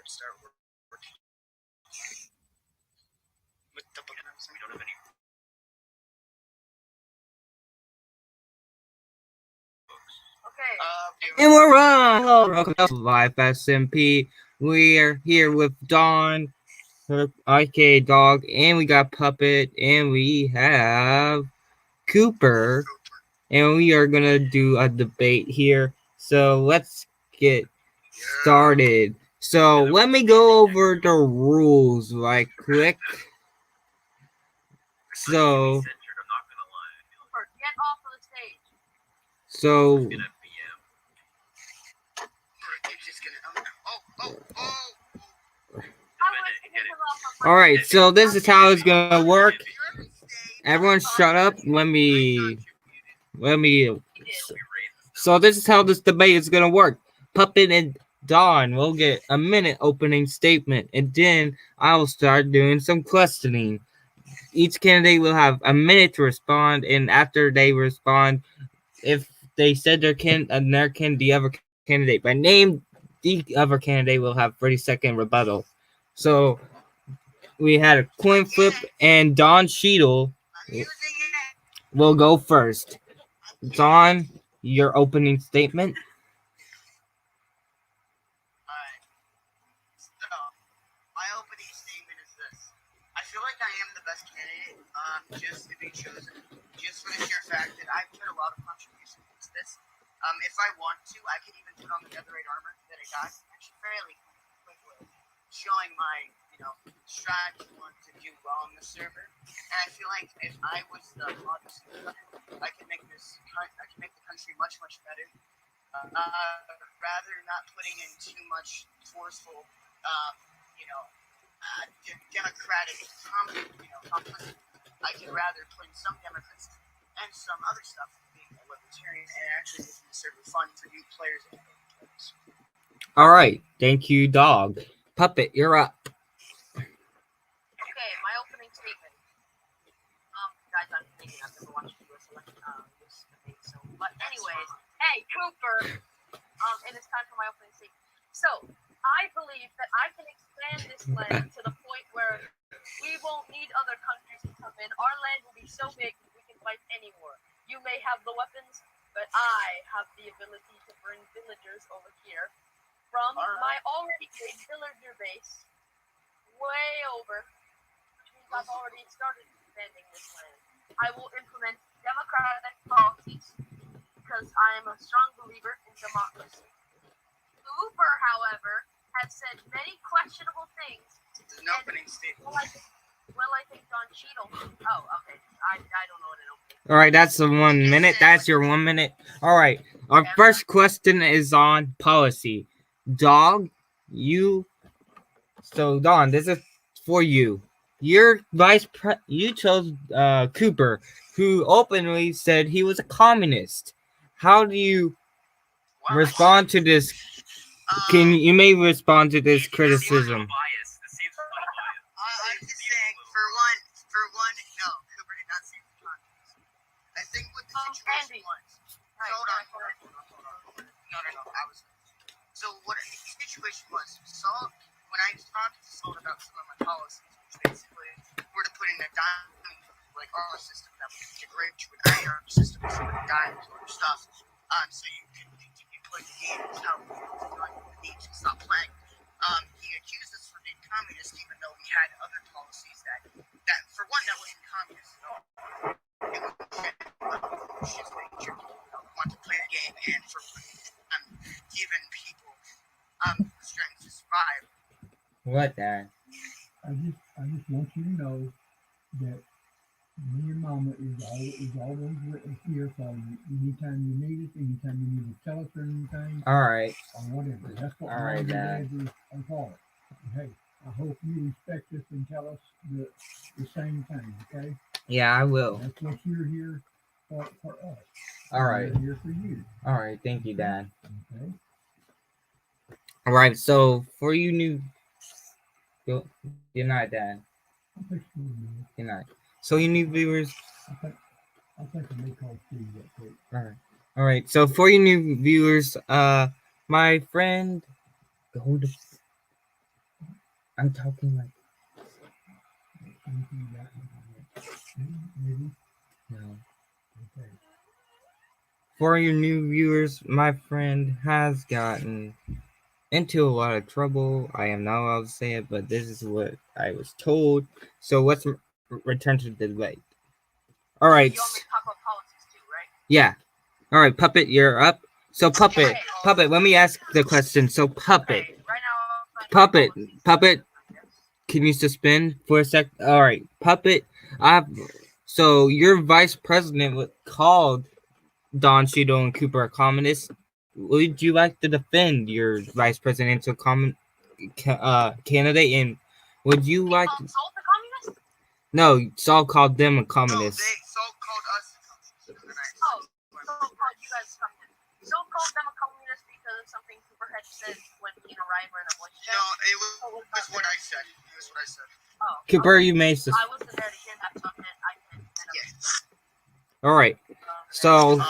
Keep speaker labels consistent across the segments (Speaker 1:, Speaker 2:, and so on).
Speaker 1: start working with the book. We don't have any books. Okay.
Speaker 2: And we're on. Hello, welcome to Live SMP. We are here with Dawn, her IK dog, and we got Puppet, and we have Cooper, and we are gonna do a debate here. So let's get started. So let me go over the rules right quick. So
Speaker 1: Get off of the stage.
Speaker 2: So all right, so this is how it's gonna work. Everyone shut up. Let me So this is how this debate is gonna work. Puppet and Dawn will get a minute opening statement, and then I will start doing some questioning. Each candidate will have a minute to respond, and after they respond, if they said the other candidate by name, the other candidate will have 30-second rebuttal. So we had a coin flip, and Don Cheadle will go first. Don, your opening statement.
Speaker 1: Alright. So, my opening statement is this. I feel like I am the best candidate, just to be chosen, just for the sheer fact that I've put a lot of contributions into this. If I want to, I could even put on the netherite armor that I got actually fairly quickly, showing my, strategy to do well on the server. And I feel like if I was the Odyssey winner, I could make the country much, much better. Rather not putting in too much forceful, democratic, complicity. I could rather put in some Democrats and some other stuff, being a libertarian, and actually making the server fun for new players and new players.
Speaker 2: All right, thank you, dog. Puppet, you're up.
Speaker 1: Okay, my opening statement. Guys, I'm thinking I've never watched this debate, so. But anyways, hey, Cooper. And it's time for my opening statement. So, I believe that I can expand this land to the point where we won't need other countries to come in. Our land will be so big that we can fight anywhere. You may have the weapons, but I have the ability to bring villagers over here from my already big villager base way over, which means I've already started expanding this land. I will implement democratic policies because I am a strong believer in democracy. Uber, however, has said many questionable things. It's an opening statement. Well, I think Don Cheadle. Oh, okay. I don't know what an opening.
Speaker 2: All right, that's the 1 minute. That's your 1 minute. All right. Our first question is on policy. Dog, So, Don, this is for you. You chose Cooper, who openly said he was a communist. How do you respond to this? You may respond to this criticism.
Speaker 1: I'm just saying, for one, no, Cooper did not say communist. I think what the situation was. Hold on. No, So what the situation was, when I talked to Salt about some of my policies, which basically were to put in a diamond, like our system that would integrate to an iron system, so with diamonds or stuff, so you can continue playing the game without the need to stop playing. He accused us for being communist, even though we had other policies that for one, that wasn't communist at all. It was just making sure people want to play the game, and for giving people strength to survive.
Speaker 2: What, Dad?
Speaker 3: I just want you to know that me and Mama is always here for you. Anytime you need us, anytime you need to tell us anything.
Speaker 2: All right.
Speaker 3: Or whatever. That's what
Speaker 2: All right, Dad.
Speaker 3: Are for. Hey, I hope you respect us and tell us the same thing, okay?
Speaker 2: Yeah, I will.
Speaker 3: That's what you're here for us.
Speaker 2: All right.
Speaker 3: We're here for you.
Speaker 2: All right, thank you, Dad.
Speaker 3: Okay.
Speaker 2: All right, so for you new... Good night, Dad.
Speaker 3: Good
Speaker 2: night. So you new viewers...
Speaker 3: I think I may call Steve that quick.
Speaker 2: All right, so for you new viewers, my friend... I'm talking like
Speaker 3: Anything you got? Maybe?
Speaker 2: no.
Speaker 3: Okay.
Speaker 2: For your new viewers, my friend has gotten into a lot of trouble. I am not allowed to say it, but this is what I was told. So let's return to the debate. All right.
Speaker 1: You want me to talk about policies too, right?
Speaker 2: Yeah. All right, Puppet, you're up. So Puppet,
Speaker 1: Okay.
Speaker 2: Puppet, let me ask the question. So Puppet,
Speaker 1: Okay, right now,
Speaker 2: Puppet,
Speaker 1: policies.
Speaker 2: Puppet,
Speaker 1: Yes.
Speaker 2: can you suspend for a sec? All right, Puppet. So your vice president called Don Cheadle and Cooper a communist. Would you like to defend your vice presidential candidate? And would you
Speaker 1: He
Speaker 2: like?
Speaker 1: called Salt a communist?
Speaker 2: No, Saul called them a
Speaker 4: No,
Speaker 2: communist.
Speaker 4: Saul called us communists. And then I
Speaker 1: Oh, Salt called you guys communists. Salt called them a communist because of something Cooper had said when he and Ryan were in a voice chat.
Speaker 4: No, it was what I said. It was what I said.
Speaker 1: Oh,
Speaker 2: Cooper,
Speaker 1: okay.
Speaker 2: you may.
Speaker 1: I wasn't there to hear that, so I can.
Speaker 4: Yeah.
Speaker 2: All right. So
Speaker 4: Can I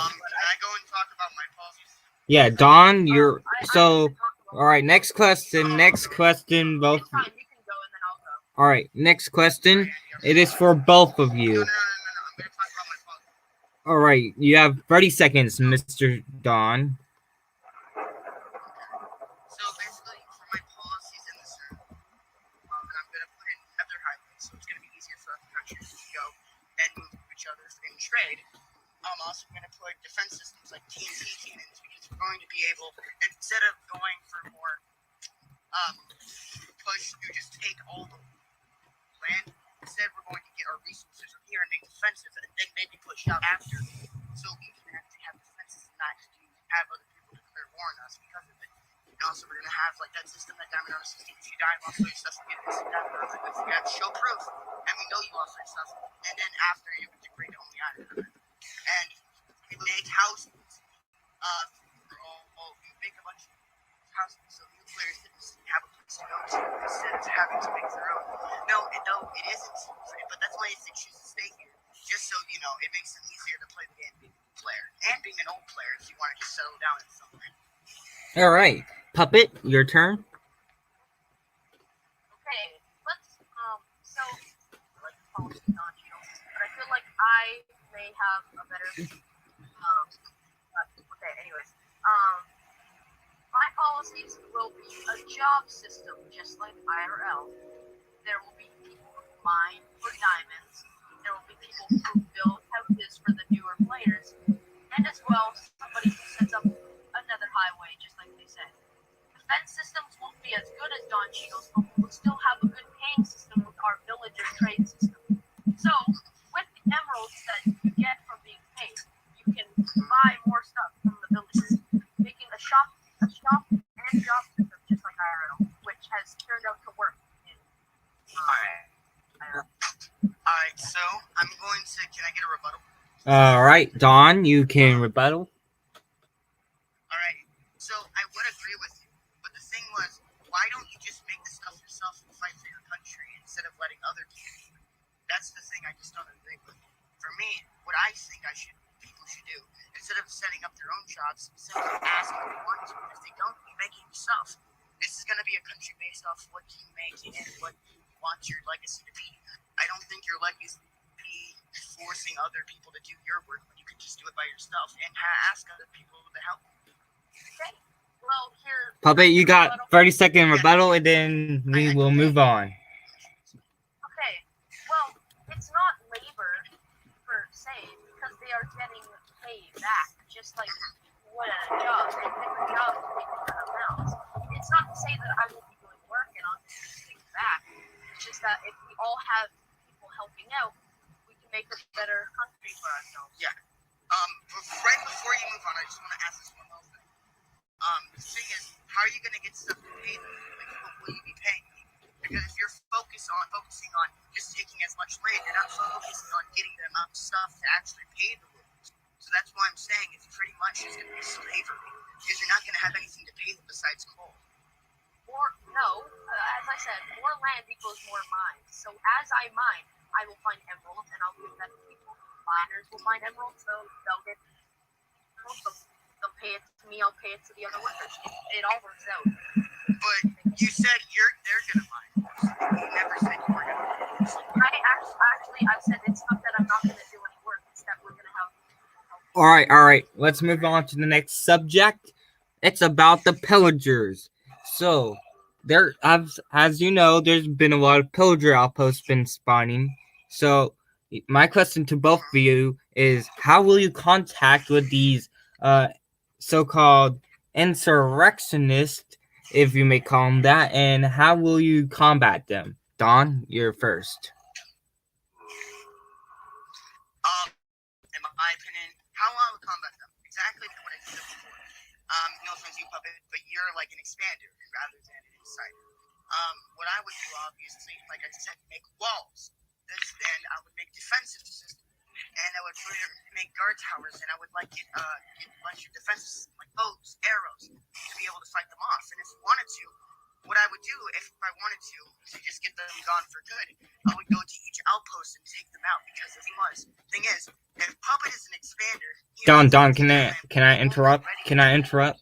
Speaker 4: go and talk about my policies?
Speaker 2: yeah, Don, you're
Speaker 1: I
Speaker 2: so.
Speaker 1: can talk about
Speaker 2: All right, next question. Next question. Both.
Speaker 1: It's fine, you can go and then I'll go.
Speaker 2: All right, next question. It is for both of you.
Speaker 4: No. I'm going to talk about my policies.
Speaker 2: All right, you have 30 seconds, Mr. Don.
Speaker 4: So basically, for my policies in this room, I'm going to put in nether highways, so it's going to be easier for other countries to go and move to each other and trade. I'm also going to put defense systems like TNT cannons because we're going to be able, instead of going for more push to just take all the land, instead we're going to get our resources from here and make defenses and then maybe push out after, so we can actually have defenses and not to have other people declare war on us because of it. And also we're going to have like that system, that diamond armor system. If you die and lost all your stuff, you get this diamond armor. If you have to show proof, and we know you lost all your stuff, and then after you would degrade only iron. And we make houses. We make a bunch of houses so new players can just have a place to go to instead of having to make their own. No, it isn't free, but that's why they choose to stay here. Just so you know, it makes it easier to play the game being a player and being an old player if you want to just settle down in somewhere.
Speaker 2: All right, Puppet, your turn.
Speaker 1: Okay, let's so like policies on Cheadle, but I feel like I may have a better okay, anyways. My policies will be a job system just like IRL. There will be people who mine for diamonds. There will be people who build houses for the newer players, and as well somebody who sets up another highway, just like they said. Defense systems won't be as good as Don Cheadle's, but we will still have a good paying system with our villager trade system. So, with the emeralds that you get from being paid, you can buy more stuff from the villagers, making a shop and job system just like IRL, which has turned out to work in IRL.
Speaker 4: Alright, so I'm going to, can I get a rebuttal?
Speaker 2: All right, Don, you can rebuttal.
Speaker 4: Alright, so I would agree with you, but the thing was, why don't you just make the stuff yourself and fight for your country instead of letting other people do it? That's the thing I just don't agree with. For me, what I think people should do, instead of setting up their own shops, simply ask if they want to. If they don't, you make it yourself. This is going to be a country based off what you make and what you want your legacy to be. I don't think your legacy be forcing other people to do your work when you can just do it by yourself and ask other people to help.
Speaker 1: Okay. Well, here.
Speaker 2: Puppet, you got 30-second rebuttal, and then we will move on.
Speaker 1: Okay. Well, it's not labor per se because they are getting paid back, just like what a job. And different jobs pay different amounts. It's not to say that I will be doing work and I'll just get things back. It's just that if we all have people helping out, we can make a better country for ourselves.
Speaker 4: Yeah. Right before you move on, I just want to ask this one little thing. The thing is, how are you going to get stuff to pay them? Like, what will you be paying them? Because if you're focusing on just taking as much land, you're not focusing on getting the amount of stuff to actually pay the workers. So that's why I'm saying it's pretty much just going to be slavery. Because you're not going to have anything to pay them besides coal.
Speaker 1: As I said, more land equals more mines. So as I mine, I will find emeralds, and I'll give that to people. Miners will find emeralds, so they'll get emeralds. They'll pay it to me, I'll pay it to the other workers. It all works out.
Speaker 4: But you said they're going to mine. So
Speaker 2: All right. Let's move on to the next subject. It's about the pillagers. So, as you know, there's been a lot of pillager outposts been spawning. So, my question to both of you is: how will you contact with these so-called insurrectionists, if you may call them that, and how will you combat them? Don, you're first.
Speaker 4: In my opinion, how I would combat them? Exactly what I said before. No offense, you puppet, but you're like an expander rather than an insider. What I would do, obviously, like I said, make walls. And I would make defensive systems, and I would make guard towers, and I would get a bunch of defenses like bows, arrows, to be able to fight them off. And if I wanted to, what I would do if I wanted to just get them gone for good, I would go to each outpost and take them out. Because the thing is, if Puppet is an expander,
Speaker 2: Don, can I interrupt? Can I interrupt?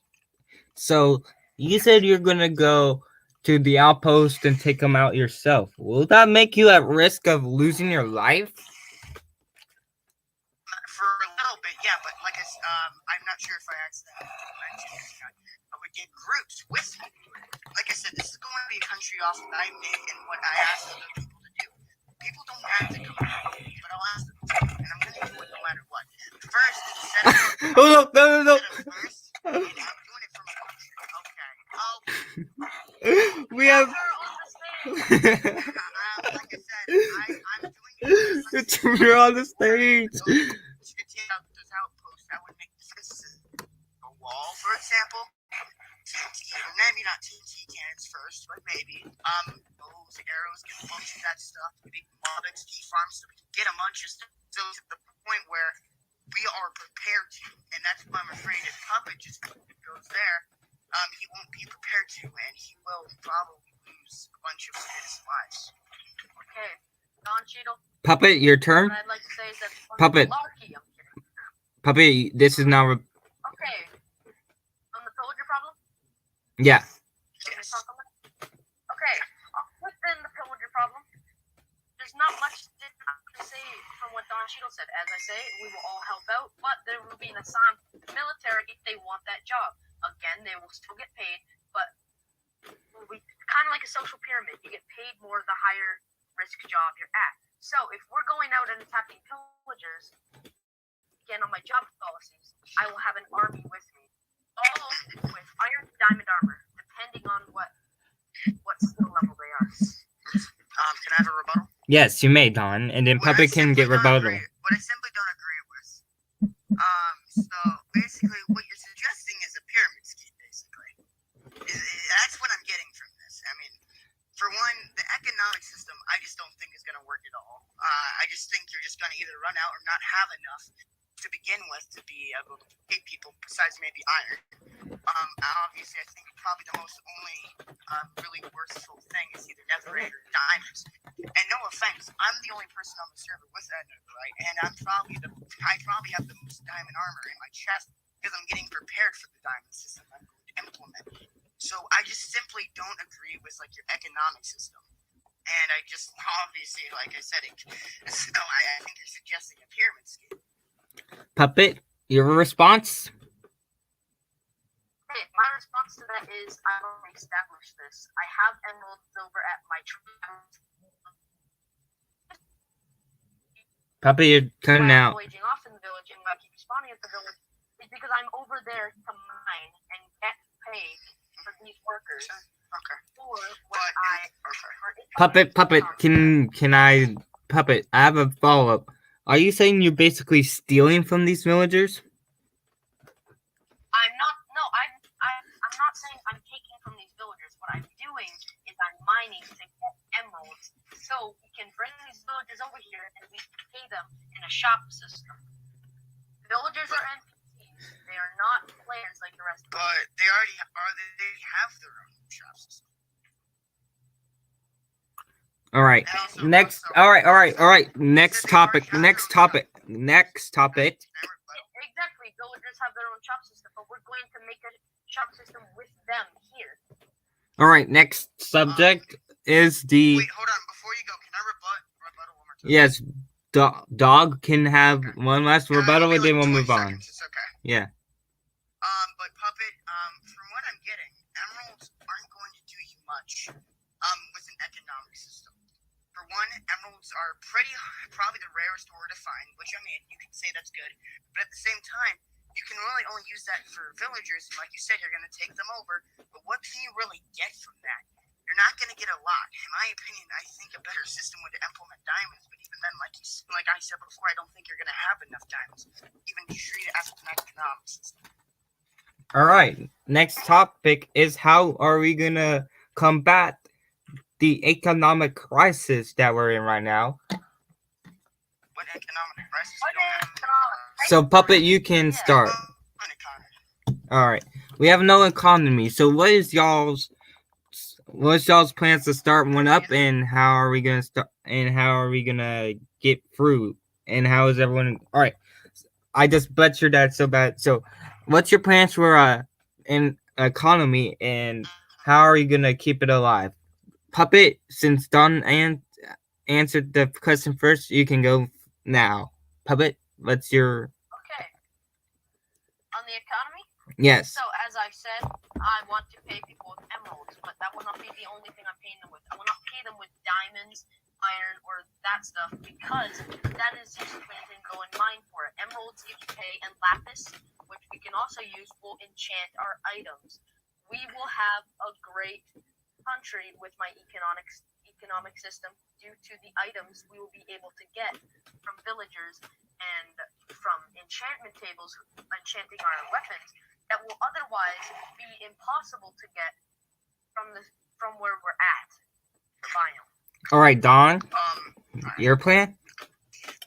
Speaker 2: So you said you're gonna go to the outpost and take them out yourself. Will that make you at risk of losing your life?
Speaker 4: For a little bit, yeah, but like I'm not sure if I accidentally mentioned this. I would get groups with me. Like I said, this is going to be a country off that I make and what I ask other people to do. People don't have to come out, but I'll ask them to, and I'm going to do it no matter what. First, instead of
Speaker 2: Oh no!
Speaker 4: first, and I'm doing it from a country. Okay.
Speaker 2: We have.
Speaker 4: Like I said, I'm doing it.
Speaker 2: You're on the stage.
Speaker 4: Those outposts, I would make defenses. A wall, for example. TNT, or maybe not TNT cannons first, but maybe. Bows, arrows, get a bunch of that stuff. Maybe mob XP farms so we can get a bunch of stuff. So to the point where we are prepared to, and that's why I'm afraid if Puppet just goes there, he won't be prepared to, and he will probably lose a bunch of his lives.
Speaker 1: Okay, Don Cheadle.
Speaker 2: Puppet, your turn.
Speaker 1: What I'd like to say is that
Speaker 2: Puppet.
Speaker 1: Malarkey, I'm kidding.
Speaker 2: Puppet, this is now.
Speaker 1: Okay. On the pillager problem?
Speaker 2: Yeah.
Speaker 1: Yes. Okay. Within the pillager problem, there's not much to say from what Don Cheadle said. As I say, we will all help out, but there will be an assigned military if they want that job. Again, they will still get paid, but we kind of like a social pyramid. You get paid more the higher risk job you're at. So if we're going out and attacking pillagers, again on my job policies, I will have an army with me, all with iron diamond armor, depending on what skill level they are.
Speaker 4: Can I have a rebuttal?
Speaker 2: Yes, you may, Don, and then Puppet can get rebuttal.
Speaker 4: What I simply don't agree with. So basically, what you're suggesting is a pyramid scheme. Basically, that's what I'm getting from this. I mean, for one, the economic system, I just don't think is going to work at all. I just think you're just going to either run out or not have enough to begin with to be able to pay people. Besides maybe iron. Obviously, I think probably the most only really worthwhile thing is either netherite or diamonds. And no offense, I'm the only person on the server with that netherite, and I probably have the most diamond armor in my chest because I'm getting prepared for the diamond system I'm going to implement. So I just simply don't agree with your economic system. And I just obviously, like I said, so I think you're suggesting a pyramid scheme.
Speaker 2: Puppet, your response?
Speaker 1: Okay, my response to that is I already established this. I have emeralds over at my tree.
Speaker 2: Puppet, your turn now.
Speaker 1: Voyaging off in the village and I keep spawning at the village is because I'm over there to mine and get paid for these workers.
Speaker 4: Okay.
Speaker 1: Or when
Speaker 2: Puppet, I have a follow-up. Are you saying you're basically stealing from these villagers?
Speaker 1: I'm not saying I'm taking from these villagers. What I'm doing is I'm mining to get emeralds so we can bring these villagers over here and we can pay them in a shop system. Villagers are NPCs. They are not players like the rest of us.
Speaker 4: But they already have their own shop system.
Speaker 2: All right. Next. All right. Next topic.
Speaker 1: Exactly. Villagers have their own shop system, but we're going to make a shop system with them here.
Speaker 2: All right. Next subject is the.
Speaker 4: Wait, hold on. Before you go, can I rebuttal one more time?
Speaker 2: Yes, Dog can have one last rebuttal,
Speaker 4: Maybe
Speaker 2: and then
Speaker 4: like
Speaker 2: we'll
Speaker 4: 20
Speaker 2: move on.
Speaker 4: seconds, it's okay.
Speaker 2: Yeah.
Speaker 4: But Puppet, from what I'm getting, emeralds aren't going to do you much, with an economic system. For one, emeralds are probably the rarest ore to find, which, I mean, you can say that's good. But at the same time, you can really only use that for villagers, and like you said, you're going to take them over. But what can you really get from that? You're not going to get a lot. In my opinion, I think a better system would implement diamonds, but even then, like I said before, I don't think you're going to have enough diamonds, even to treat it as an economic system.
Speaker 2: All right. Next topic is how are we gonna combat the economic crisis that we're in right now?
Speaker 4: What economic crisis?
Speaker 2: So, Puppet, you can start. All right. We have no economy. So, what's y'all's plans to start one up, and how are we gonna start? And how are we gonna get through? And how is everyone? All right. I just butchered that so bad. So, what's your plans for an economy, and how are you gonna keep it alive? Puppet, since Don answered the question first, you can go now. Puppet, what's your?
Speaker 1: Okay. On the economy?
Speaker 2: Yes.
Speaker 1: So, as I said, I want to pay people with emeralds, but that will not be the only thing I'm paying them with. I will not pay them with diamonds, iron, or that stuff, because that is usually when you can go and mine for it. Emeralds give you pay, and lapis, which we can also use, will enchant our items. We will have a great country with my economic system due to the items we will be able to get from villagers and from enchantment tables enchanting our weapons that will otherwise be impossible to get from where we're at the biome.
Speaker 2: All right, Don, your plan?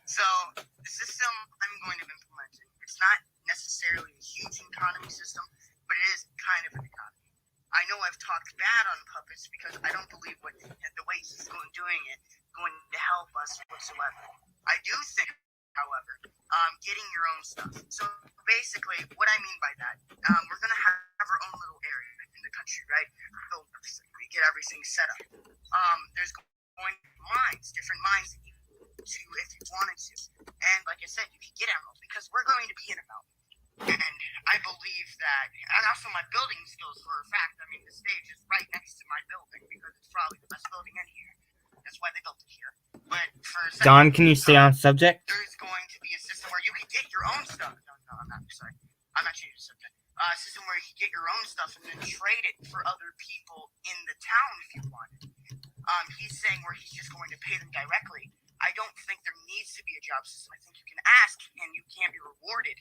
Speaker 4: So, the system I'm going to be implementing, it's not necessarily a huge economy system, but it is kind of an economy. I know I've talked bad on puppets because I don't believe the way he's doing it going to help us whatsoever. I do think, however, getting your own stuff. So basically, what I mean by that, we're going to have our own little area in the country, right? We get everything set up. There's going to be mines, different mines that you can to if you wanted to. And like I said, you can get emeralds because we're going to be in a mountain. And I believe that, and also my building skills for a fact, I mean, the stage is right next to my building because it's probably the best building in here. That's why they built it here. But for a second,
Speaker 2: Don, can you stay on subject?
Speaker 4: there's going to be a system where you can get your own stuff. No, I'm not, sorry. I'm not changing the subject. A system where you can get your own stuff and then trade it for other people in the town if you wanted. He's saying where he's just going to pay them directly. I don't think there needs to be a job system. I think you can ask and you can be rewarded.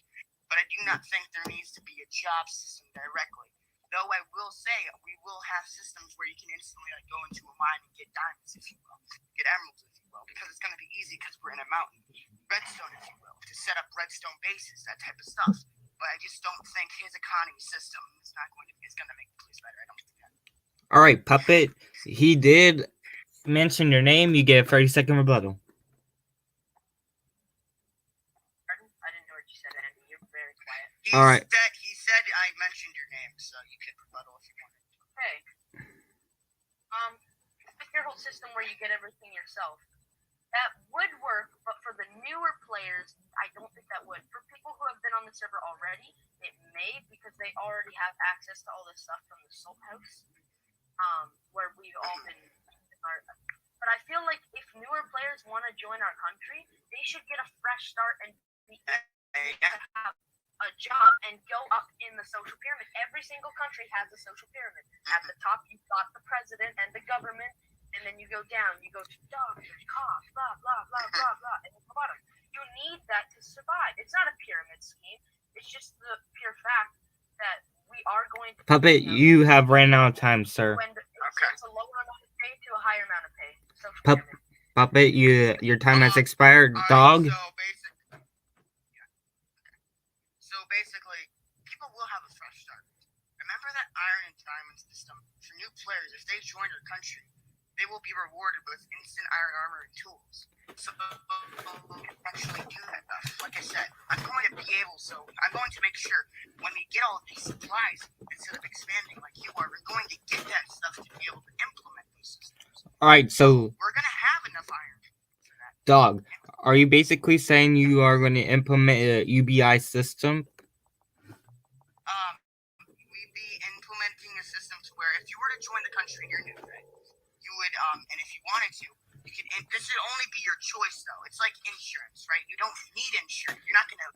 Speaker 4: But I do not think there needs to be a job system directly. Though I will say we will have systems where you can instantly go into a mine and get diamonds, if you will, get emeralds, if you will, because it's going to be easy because we're in a mountain. Redstone, if you will, to set up redstone bases, that type of stuff. But I just don't think his economy system is going to make the place better. I don't think that.
Speaker 2: All right, Puppet. He did mention your name. You get a 30-second rebuttal. All right.
Speaker 4: He said I mentioned your name, so you could rebuttal if you wanted.
Speaker 1: Okay. With your whole system where you get everything yourself, that would work, but for the newer players, I don't think that would. For people who have been on the server already, it may, because they already have access to all this stuff from the Salt House, where we've all been. But I feel like if newer players want to join our country, they should get a fresh start and be able to have a job and go up in the social pyramid. Every single country has a social pyramid. At the top, you've got the president and the government, and then you go down. You go to doctors, cops, blah, blah, blah, blah, blah, and at the bottom. You need that to survive. It's not a pyramid scheme. It's just the pure fact that we are going to...
Speaker 2: Puppet, you have ran out of time, sir.
Speaker 1: It's a lower amount of pay to a higher amount of pay. Social pyramid.
Speaker 2: Puppet, your time has expired. Dog?
Speaker 4: So basically, people will have a fresh start. Remember that iron and diamond system. For new players, if they join your country, they will be rewarded with instant iron armor and tools. So actually do that stuff. Like I said, I'm going to make sure when we get all of these supplies, instead of expanding like you are, we're going to get that stuff to be able to implement those systems.
Speaker 2: All right, so
Speaker 4: we're going to have enough iron for that.
Speaker 2: Dog, Are you basically saying you are going to implement a UBI system?
Speaker 4: We'd be implementing a system to where if you were to join the country, you're new, right? You would, and if you wanted to, you could. And this would only be your choice, though. It's like insurance, right? You don't need insurance. You're not gonna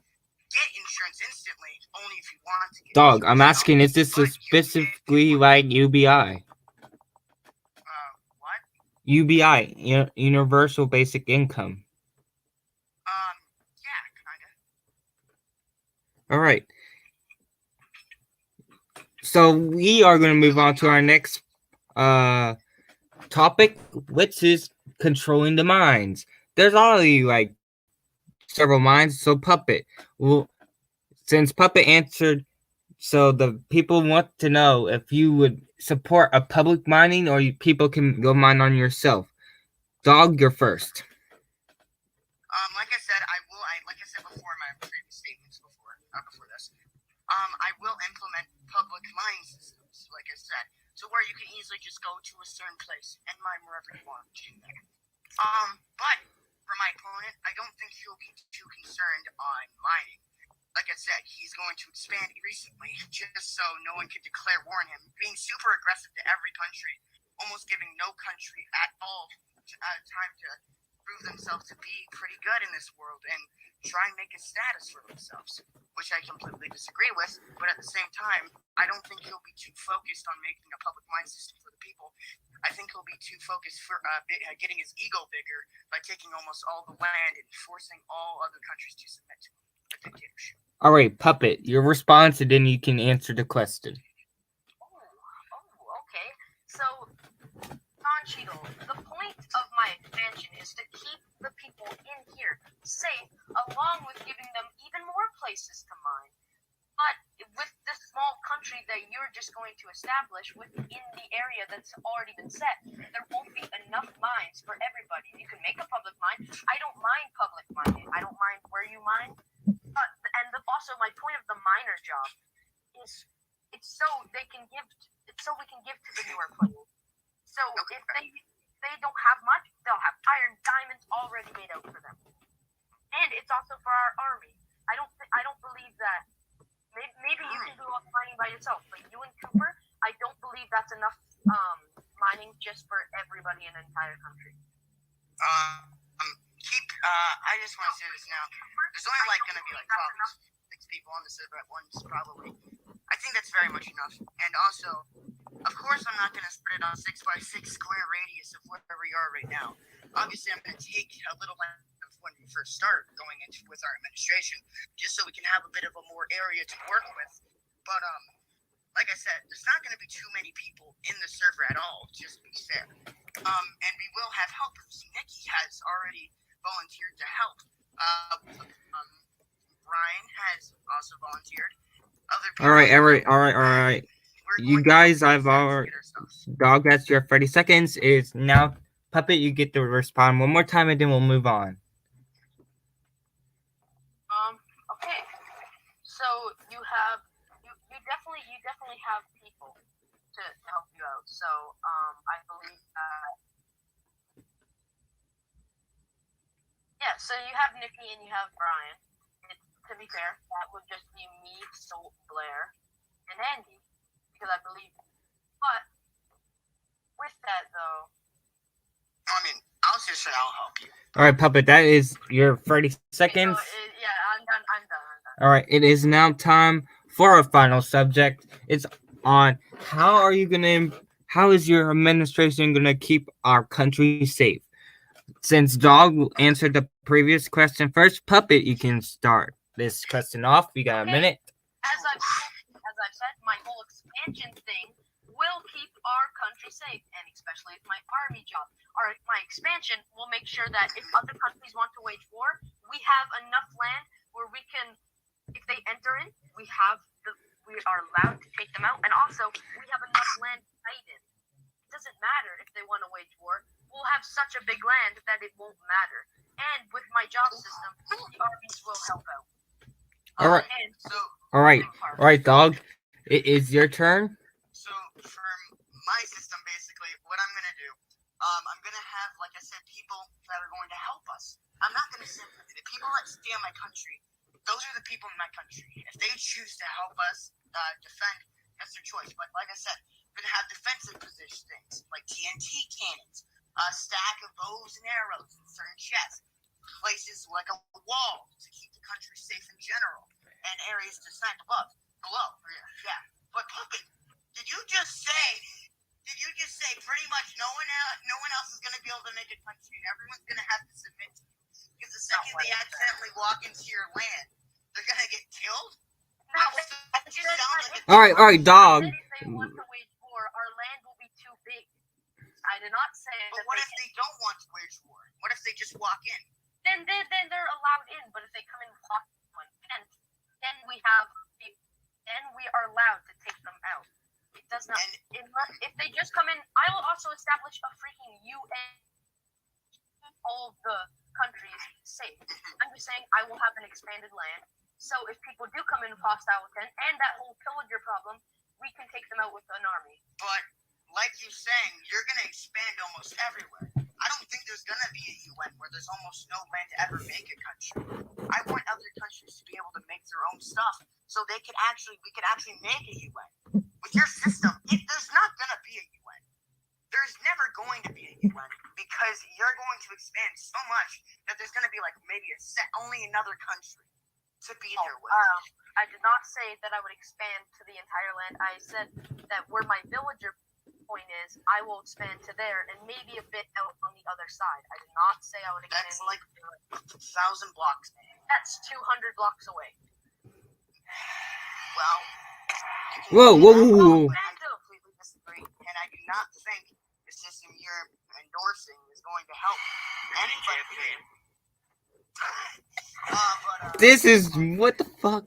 Speaker 4: get insurance instantly, only if you want to get
Speaker 2: Dog, I'm
Speaker 4: insurance,
Speaker 2: asking, is this
Speaker 4: But
Speaker 2: specifically like UBI?
Speaker 4: What?
Speaker 2: UBI, Universal Basic Income.
Speaker 4: Yeah, kinda.
Speaker 2: All right. So we are going to move on to our next topic, which is controlling the minds. There's already like several minds. So Puppet, well, since Puppet answered, so the people want to know if you would support a public mining or people can go mine on yourself. Dog, you're first.
Speaker 4: Like I said, like I said before in my previous statements before this, I will implement public mining systems, like I said, to where you can easily just go to a certain place and mine wherever you want in there. But for my opponent, I don't think he'll be too concerned on mining. Like I said, he's going to expand recently, just so no one can declare war on him, being super aggressive to every country, almost giving no country at all time to prove themselves to be pretty good in this world and try and make a status for themselves, which I completely disagree with. But at the same time, I don't think he'll be too focused on making a public mine system for the people. I think he'll be too focused for getting his ego bigger by taking almost all the land and forcing all other countries to submit to him. A dictatorship.
Speaker 2: All right, Puppet, your response, and then you can answer the question.
Speaker 1: Okay. So, Don Cheadle, the point of my expansion is to keep the people in here safe, along with giving them even more places to mine. But with this small country that you're just going to establish within the area that's already been set, there won't be enough mines for everybody. You can make a public mine. I don't mind public mining. I don't mind where you mine. Also, my point of the miner job is it's so we can give to the newer players. So if they don't have much, they'll have iron diamonds already made out for them. And it's also for our army. I don't believe that. Maybe you can do all the mining by yourself, but you and Cooper, I don't believe that's enough mining just for everybody in the entire country.
Speaker 4: I just want to say this now. There's only going to be probably 6 people on the server at once, probably. I think that's very much enough. And also, of course, I'm not going to spread it on 6x6 square radius of wherever we are right now. Obviously, I'm going to take a little land of when we first start going into with our administration, just so we can have a bit of a more area to work with. But like I said, there's not going to be too many people in the server at all, just to be fair. And we will have helpers. Nikki has already volunteered to help. Ryan has also volunteered.
Speaker 2: All right. You guys, I've already. Dog, that's your 30 seconds. Is now, Puppet, you get to respond one more time and then we'll move on.
Speaker 1: Okay. So you definitely have people to help you out. So I believe yeah, so you have Nikki and you have Brian. To be fair, that would just be me, Salt, Blair, and Andy, because I believe. But with that, though,
Speaker 4: I mean, I'll just say I'll help you.
Speaker 2: All right, Puppet, that is your 30 seconds.
Speaker 1: Yeah, I'm done.
Speaker 2: All right, it is now time for a final subject. It's on how is your administration gonna keep our country safe? Since Dog answered the previous question first, Puppet, you can start this question off. We got a minute.
Speaker 1: As I've said, my whole expansion thing will keep our country safe, and especially with my army job. My expansion will make sure that if other countries want to wage war, we have enough land where we can, if they enter in, we are allowed to take them out, and also we have enough land to fight in. It doesn't matter if they want to wage war. We'll have such a big land that it won't matter. And with my job system, the armies will help out.
Speaker 2: All right, Dog. It is your turn.
Speaker 4: So for my system, basically, what I'm gonna do, I'm gonna have, like I said, people that are going to help us. I'm not gonna say the people that stay in my country. Those are the people in my country. If they choose to help us defend, that's their choice. But like I said, we're gonna have defensive positions like TNT cannons, a stack of bows and arrows in certain chests, places like a wall to keep the country safe in general, and areas to snipe above, below. Yeah. But Puppet, did you just say pretty much no one else is going to be able to make a country and everyone's going to have to submit to you? Because the second they accidentally walk into your land, they're going to get killed?
Speaker 2: All right, dog.
Speaker 1: If they want to wage war, our land will be too big. I did not say.
Speaker 4: But what if they don't want to wage war? What if they just walk in?
Speaker 1: Then they're allowed in. But if they come in block one tent, then we are allowed to take them out. It does not. If they just come in, I will also establish a freaking UN. All of the countries safe. I'm just saying I will have an expanded land. So if people do come in hostile with and that whole pillager problem, we can take them out with an army.
Speaker 4: But like you're saying, you're gonna expand almost everywhere. I don't think there's gonna be a UN where there's almost no land to ever make a country. I want other countries to be able to make their own stuff, so we could actually make a UN. With your system, there's not gonna be a UN. There's never going to be a UN because you're going to expand so much that there's gonna be like maybe only another country to be there with.
Speaker 1: I did not say that I would expand to the entire land. I said that where my villager point is, I will expand to there and maybe a bit out on the other side. I did not say I would expand.
Speaker 4: That's like 1,000 blocks.
Speaker 1: That's 200 blocks away.
Speaker 4: Well,
Speaker 2: Whoa.
Speaker 4: I completely disagree, and I do not think the system you're endorsing is going to help anybody.
Speaker 2: This is what the fuck.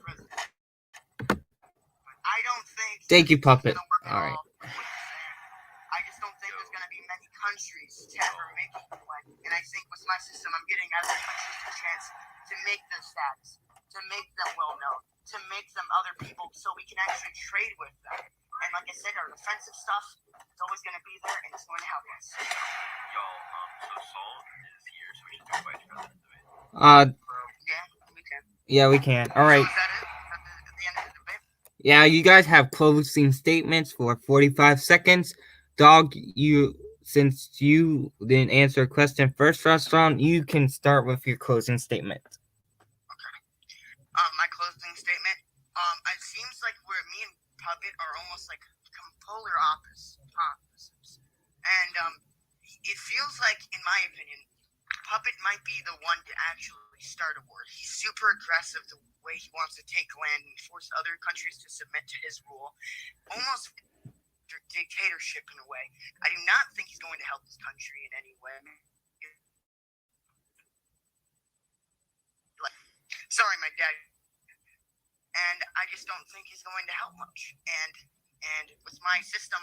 Speaker 4: I don't think.
Speaker 2: Thank you, Puppet.
Speaker 4: All
Speaker 2: right.
Speaker 4: I just don't think there's going to be many countries to ever make it UN. And I think with my system, I'm getting other countries a chance to make their status, to make them well known, to make them other people, so we can actually trade with them. And like I said, our defensive stuff is always going to be there, and it's going to help us.
Speaker 5: Y'all, so Saul is here, so we should go fight each other.
Speaker 4: Yeah, we can.
Speaker 2: Yeah, we can. All right.
Speaker 4: So is that it? At the end of the debate?
Speaker 2: Yeah, you guys have closing statements for 45 seconds. Dog, since you didn't answer a question first, Restaurant, you can start with your closing statement.
Speaker 4: My closing statement. It seems like me and Puppet are almost like polar opposites, and it feels like, in my opinion, Puppet might be the one to actually start a war. He's super aggressive the way he wants to take land and force other countries to submit to his rule, almost dictatorship in a way. I do not think he's going to help this country in any way. Sorry, my dad. And I just don't think he's going to help much. And with my system,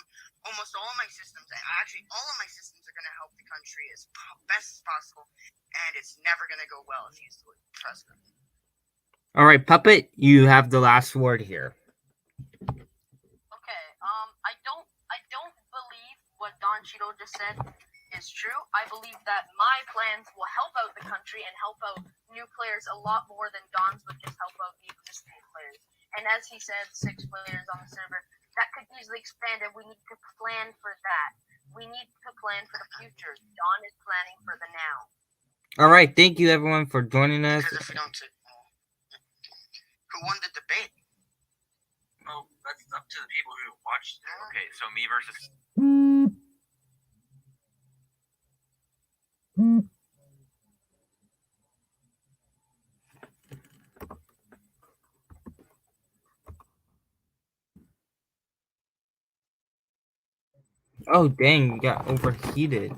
Speaker 4: almost all of my systems, actually all of my systems are going to help the country as best as possible. And it's never going to go well if he's the president.
Speaker 2: All right, Puppet, you have the last word here.
Speaker 1: Okay. I don't believe what Don Cheeto just said is true. I believe that my plans will help out the country and help out new players a lot more than Don's would just help out the existing players. And as he said, 6 players on the server, that could easily expand, and we need to plan for that. We need to plan for the future. Don is planning for the now.
Speaker 2: All right, thank you everyone for joining us.
Speaker 4: Because if we don't, who won the debate?
Speaker 5: Oh, that's up to the people who watched it. Okay, so me versus.
Speaker 2: Oh dang, you got overheated.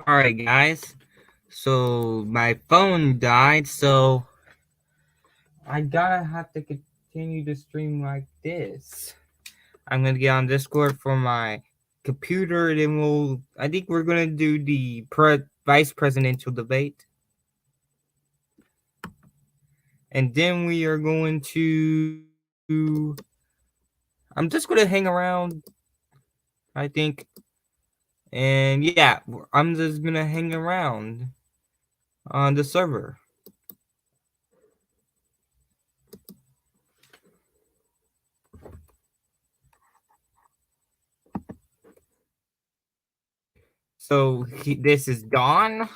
Speaker 2: Alright, guys. So my phone died, so I gotta have to continue to stream like this. I'm gonna get on Discord for my computer, and then I think we're gonna do the vice presidential debate. And then we are going to. I'm just gonna hang around, I think. And yeah, I'm just gonna hang around on the server. So this is Dawn.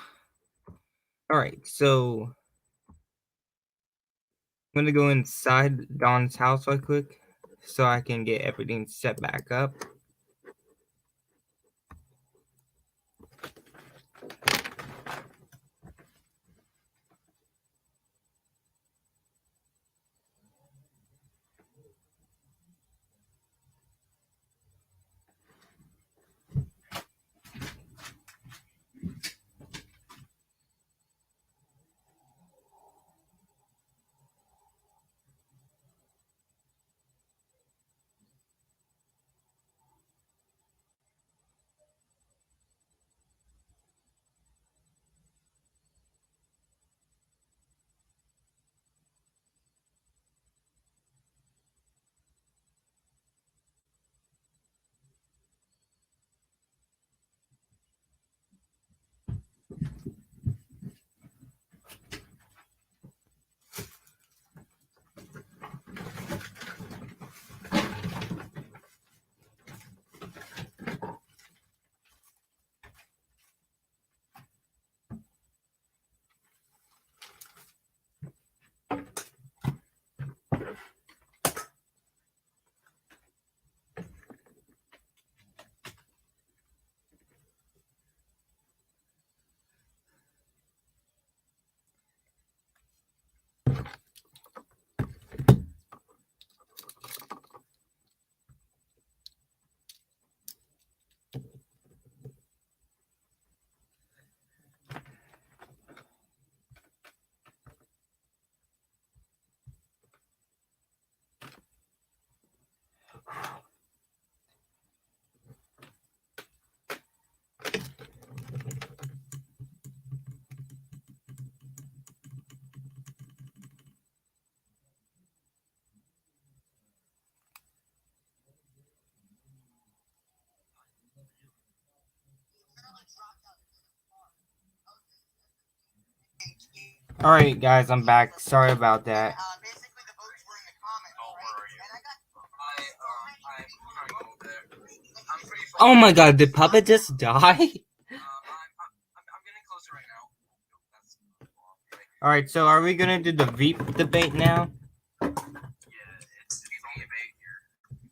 Speaker 2: All right, so I'm gonna go inside Dawn's house right quick so I can get everything set back up. All right, guys, I'm back. Sorry about that.
Speaker 4: Basically, the votes were in the comments.
Speaker 5: Oh, where are you?
Speaker 4: And I got
Speaker 5: I'm trying to go over there. I'm pretty
Speaker 2: Oh my god, did Puppet just die?
Speaker 5: I'm getting closer right now. That's
Speaker 2: All right, so are we gonna do the Veep debate now?
Speaker 5: yeah, it's only debate here.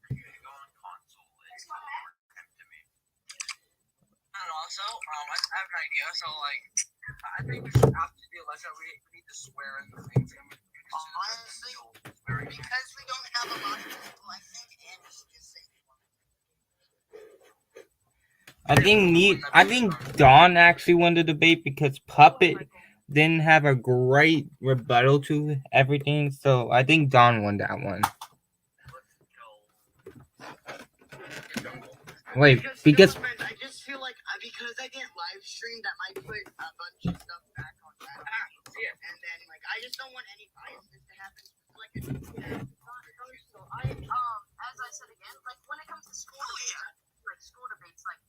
Speaker 5: You can go on console. It's not important to me. And also, I have an idea. So like, I think we should after the election we need to swear in the things.
Speaker 4: honestly, because we don't have a lot of people, I think Andy should just say.
Speaker 2: I think Dawn actually won the debate because Puppet didn't have a great rebuttal to everything, so I think Dawn won that one. Wait, because
Speaker 4: I just feel like because I didn't live stream, that might put a bunch of stuff back on that. And then like I just don't want any biases to happen. Like
Speaker 1: So as I said again, like when it comes to school debates, like school debates, like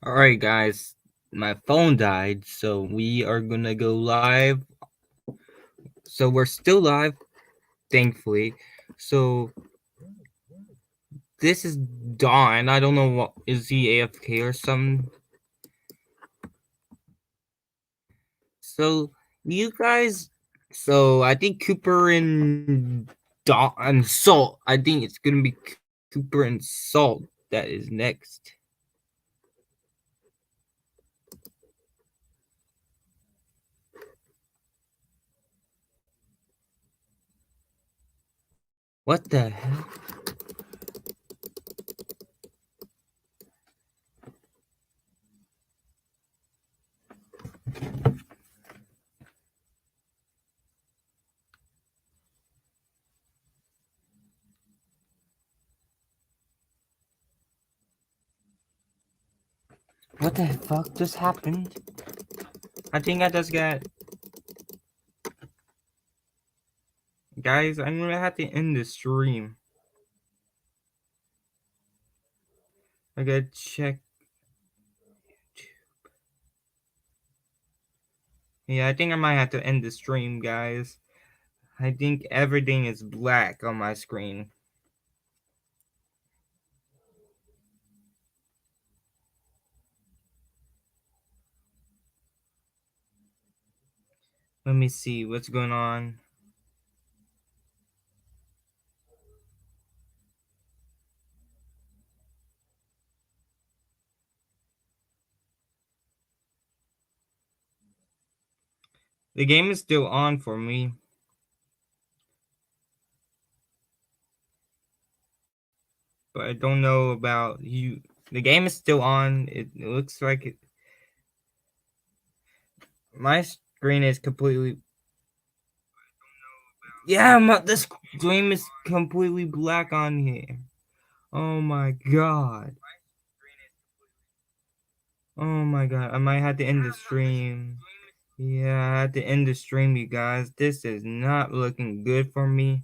Speaker 2: all right, guys, my phone died, so we are gonna go live. So we're still live, thankfully. So this is Dawn. I don't know what is he AFK or something. So you guys, so I think Cooper and Salt. I think it's gonna be Cooper and Salt that is next. What the hell? What the fuck just happened? I think I just got. Guys, I'm gonna have to end the stream. I gotta check. Yeah, I think I might have to end the stream, guys. I think everything is black on my screen. Let me see what's going on. The game is still on for me. But I don't know about you. The game is still on. It looks like it. My screen is completely. Yeah, this game is completely black on here. Oh my god. Oh my god. I might have to end the stream. Yeah, I had to end the stream, you guys. This is not looking good for me.